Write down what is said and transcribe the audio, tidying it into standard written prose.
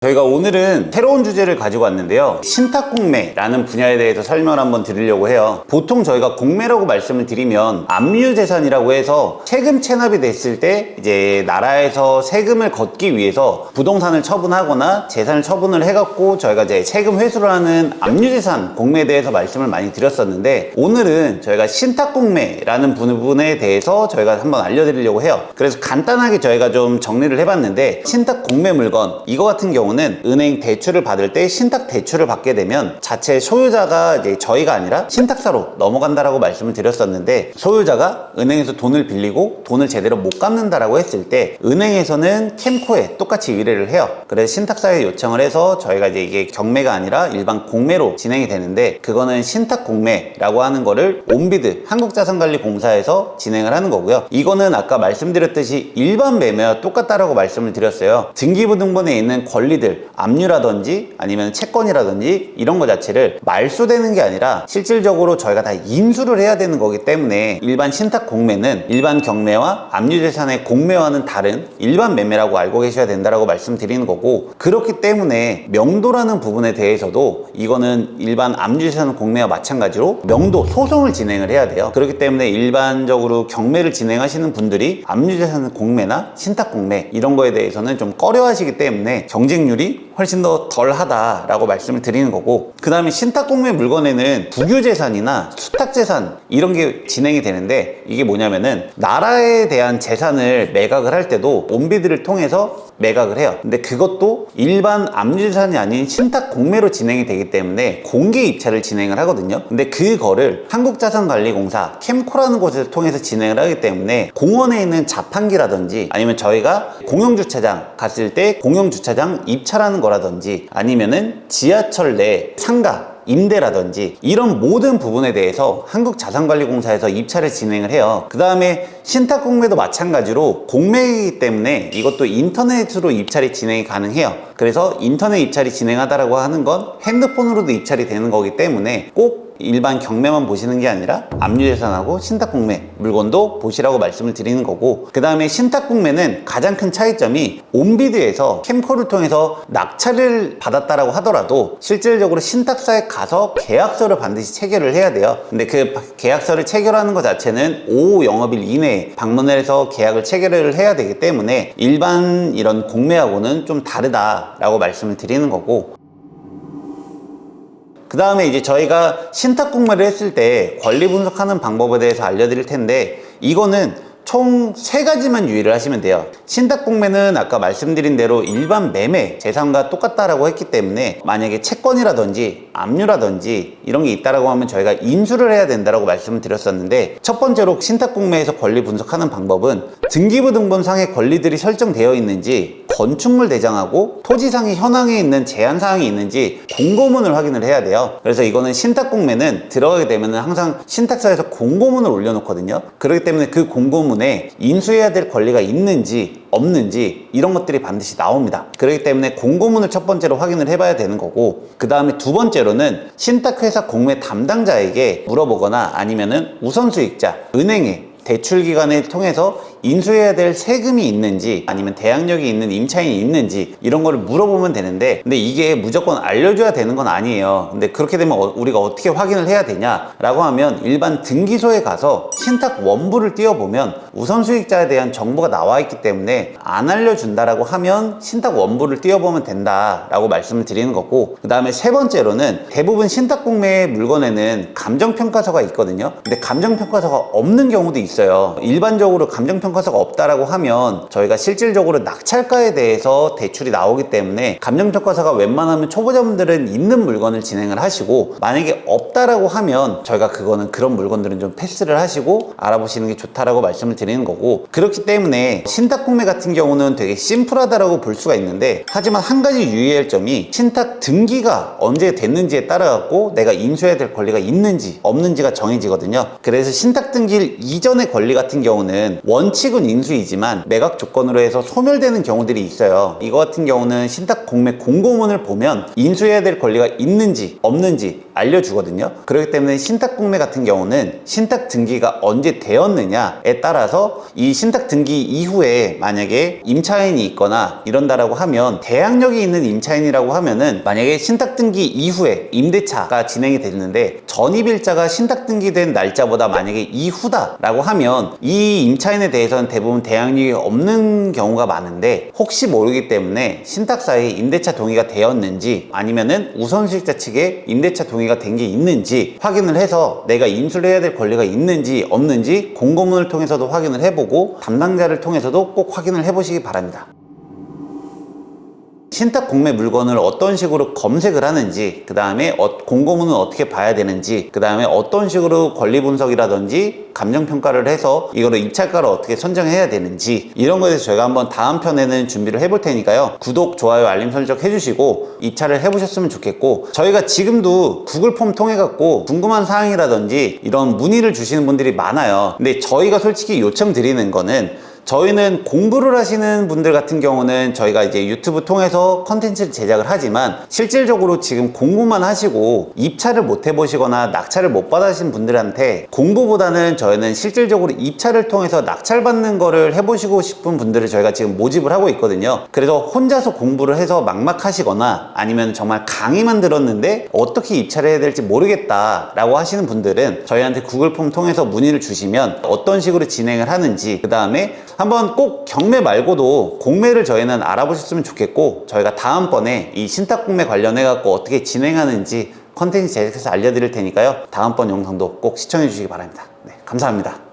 저희가 오늘은 새로운 주제를 가지고 왔는데요, 신탁공매라는 분야에 대해서 설명을 한번 드리려고 해요. 보통 저희가 공매라고 말씀을 드리면 압류재산이라고 해서 세금 체납이 됐을 때 이제 나라에서 세금을 걷기 위해서 부동산을 처분하거나 재산을 처분을 해갖고 저희가 이제 세금 회수를 하는 압류재산 공매에 대해서 말씀을 많이 드렸었는데, 오늘은 저희가 신탁공매라는 부분에 대해서 저희가 한번 알려드리려고 해요. 그래서 간단하게 저희가 좀 정리를 해봤는데, 신탁공매 물건 이거 같은 경우는 은행 대출을 받을 때 신탁 대출을 받게 되면 자체 소유자가 이제 저희가 아니라 신탁사로 넘어간다라고 말씀을 드렸었는데, 소유자가 은행에서 돈을 빌리고 돈을 제대로 못 갚는다라고 했을 때 은행에서는 캠코에 똑같이 의뢰를 해요. 그래서 신탁사에 요청을 해서 저희가 이제 이게 경매가 아니라 일반 공매로 진행이 되는데, 그거는 신탁공매라고 하는 거를 온비드 한국자산관리공사에서 진행을 하는 거고요. 이거는 아까 말씀드렸듯이 일반 매매와 똑같다라고 말씀을 드렸어요. 등기부등본에 있는 권리들, 압류라든지 아니면 채권이라든지 이런 거 자체를 말소되는 게 아니라 실질적으로 저희가 다 인수를 해야 되는 거기 때문에, 일반 신탁 공매는 일반 경매와 압류재산의 공매와는 다른 일반 매매라고 알고 계셔야 된다라고 말씀드리는 거고, 그렇기 때문에 명도라는 부분에 대해서도 이거는 일반 압류재산 공매와 마찬가지로 명도 소송을 진행을 해야 돼요. 그렇기 때문에 일반적으로 경매를 진행하시는 분들이 압류재산 공매나 신탁 공매 이런 거에 대해서는 좀 꺼려 하시기 때문에 경쟁률이 훨씬 더 덜하다라고 말씀을 드리는 거고, 그 다음에 신탁공매 물건에는 국유재산이나 수탁재산 이런 게 진행이 되는데, 이게 뭐냐면은 나라에 대한 재산을 매각을 할 때도 온비드를 통해서 매각을 해요. 근데 그것도 일반 압류재산이 아닌 신탁공매로 진행이 되기 때문에 공개 입찰을 진행을 하거든요. 근데 그거를 한국자산관리공사 캠코라는 곳을 통해서 진행을 하기 때문에, 공원에 있는 자판기라든지 아니면 저희가 공영주차장 갔을 때 공영주차장 입찰하는 거라든지 아니면은 지하철 내 상가 임대라든지 이런 모든 부분에 대해서 한국자산관리공사에서 입찰을 진행을 해요. 그 다음에 신탁공매도 마찬가지로 공매이기 때문에 이것도 인터넷으로 입찰이 진행이 가능해요. 그래서 인터넷 입찰이 진행하다라고 하는 건 핸드폰으로도 입찰이 되는 거기 때문에 꼭 일반 경매만 보시는 게 아니라 압류재산하고 신탁공매 물건도 보시라고 말씀을 드리는 거고, 그 다음에 신탁공매는 가장 큰 차이점이 온비드에서 캠코를 통해서 낙찰을 받았다라고 하더라도 실질적으로 신탁사에 가서 계약서를 반드시 체결을 해야 돼요. 근데 그 계약서를 체결하는 것 자체는 오후 영업일 이내에 방문을 해서 계약을 체결을 해야 되기 때문에 일반 이런 공매하고는 좀 다르다라고 말씀을 드리는 거고, 그 다음에 이제 저희가 신탁공매를 했을 때 권리 분석하는 방법에 대해서 알려드릴 텐데, 이거는 총 3가지만 유의를 하시면 돼요. 신탁공매는 아까 말씀드린 대로 일반 매매 재산과 똑같다라고 했기 때문에, 만약에 채권이라든지 압류라든지 이런 게 있다라고 하면 저희가 인수를 해야 된다라고 말씀을 드렸었는데, 첫 번째로 신탁공매에서 권리 분석하는 방법은 등기부등본상의 권리들이 설정되어 있는지, 건축물 대장하고 토지상의 현황에 있는 제한사항이 있는지 공고문을 확인을 해야 돼요. 그래서 이거는 신탁공매는 들어가게 되면 항상 신탁사에서 공고문을 올려놓거든요. 그렇기 때문에 그 공고문에 인수해야 될 권리가 있는지 없는지 이런 것들이 반드시 나옵니다. 그렇기 때문에 공고문을 첫 번째로 확인을 해봐야 되는 거고, 그 다음에 두 번째로는 신탁회사 공매 담당자에게 물어보거나 아니면은 우선수익자, 은행에 대출기관을 통해서 인수해야 될 세금이 있는지 아니면 대항력이 있는 임차인이 있는지 이런 거를 물어보면 되는데, 근데 이게 무조건 알려줘야 되는 건 아니에요. 근데 그렇게 되면 우리가 어떻게 확인을 해야 되냐 라고 하면, 일반 등기소에 가서 신탁 원부를 띄워보면 우선수익자에 대한 정보가 나와 있기 때문에 안 알려준다라고 하면 신탁 원부를 띄워보면 된다라고 말씀을 드리는 거고, 그 다음에 세 번째로는 대부분 신탁공매 물건에는 감정평가서가 있거든요. 근데 감정평가서가 없는 경우도 있어요. 일반적으로 감정평가서가 없다라고 하면 저희가 실질적으로 낙찰가에 대해서 대출이 나오기 때문에 감정평가서가 웬만하면 초보자분들은 있는 물건을 진행을 하시고, 만약에 없다라고 하면 저희가 그런 물건들은 좀 패스를 하시고 알아보시는 게 좋다라고 말씀을 드리는 거고, 그렇기 때문에 신탁공매 같은 경우는 되게 심플하다라고 볼 수가 있는데, 하지만 한 가지 유의할 점이 신탁 등기가 언제 됐는지에 따라 갖고 내가 인수해야 될 권리가 있는지 없는지가 정해지거든요. 그래서 신탁 등기 이전의 권리 같은 경우는 원칙 원칙은 인수이지만 매각 조건으로 해서 소멸되는 경우들이 있어요. 이거 같은 경우는 신탁 공매 공고문을 보면 인수해야 될 권리가 있는지 없는지 알려주거든요. 그렇기 때문에 신탁 공매 같은 경우는 신탁 등기가 언제 되었느냐에 따라서 이 신탁 등기 이후에 만약에 임차인이 있거나 이런다라고 하면, 대항력이 있는 임차인이라고 하면은 만약에 신탁 등기 이후에 임대차가 진행이 됐는데 전입일자가 신탁 등기된 날짜보다 만약에 이후다라고 하면 이 임차인에 대해서는 대부분 대항력이 없는 경우가 많은데, 혹시 모르기 때문에 신탁사에 임대차 동의가 되었는지 아니면은 우선수익자 측에 임대차 동의가 된 게 있는지 확인을 해서 내가 인수를 해야 될 권리가 있는지 없는지 공고문을 통해서도 확인을 해보고 담당자를 통해서도 꼭 확인을 해보시기 바랍니다. 신탁 공매 물건을 어떤 식으로 검색을 하는지, 그 다음에 공고문은 어떻게 봐야 되는지, 그 다음에 어떤 식으로 권리 분석이라든지 감정평가를 해서 이거를 입찰가를 어떻게 선정해야 되는지, 이런 거에 대해서 저희가 한번 다음 편에는 준비를 해볼 테니까요. 구독, 좋아요, 알림 설정 해주시고 입찰을 해보셨으면 좋겠고, 저희가 지금도 구글 폼 통해 갖고 궁금한 사항이라든지 이런 문의를 주시는 분들이 많아요. 근데 저희가 솔직히 요청드리는 거는, 저희는 공부를 하시는 분들 같은 경우는 저희가 이제 유튜브 통해서 컨텐츠를 제작을 하지만, 실질적으로 지금 공부만 하시고 입찰을 못 해보시거나 낙찰을 못 받으신 분들한테 공부보다는 저희는 실질적으로 입찰을 통해서 낙찰받는 거를 해보시고 싶은 분들을 저희가 지금 모집을 하고 있거든요. 그래서 혼자서 공부를 해서 막막하시거나 아니면 정말 강의만 들었는데 어떻게 입찰을 해야 될지 모르겠다 라고 하시는 분들은 저희한테 구글 폼 통해서 문의를 주시면 어떤 식으로 진행을 하는지, 그 다음에 한번 꼭 경매 말고도 공매를 저희는 알아보셨으면 좋겠고, 저희가 다음번에 이 신탁 공매 관련해 갖고 어떻게 진행하는지 컨텐츠 제작해서 알려드릴 테니까요. 다음번 영상도 꼭 시청해 주시기 바랍니다. 네, 감사합니다.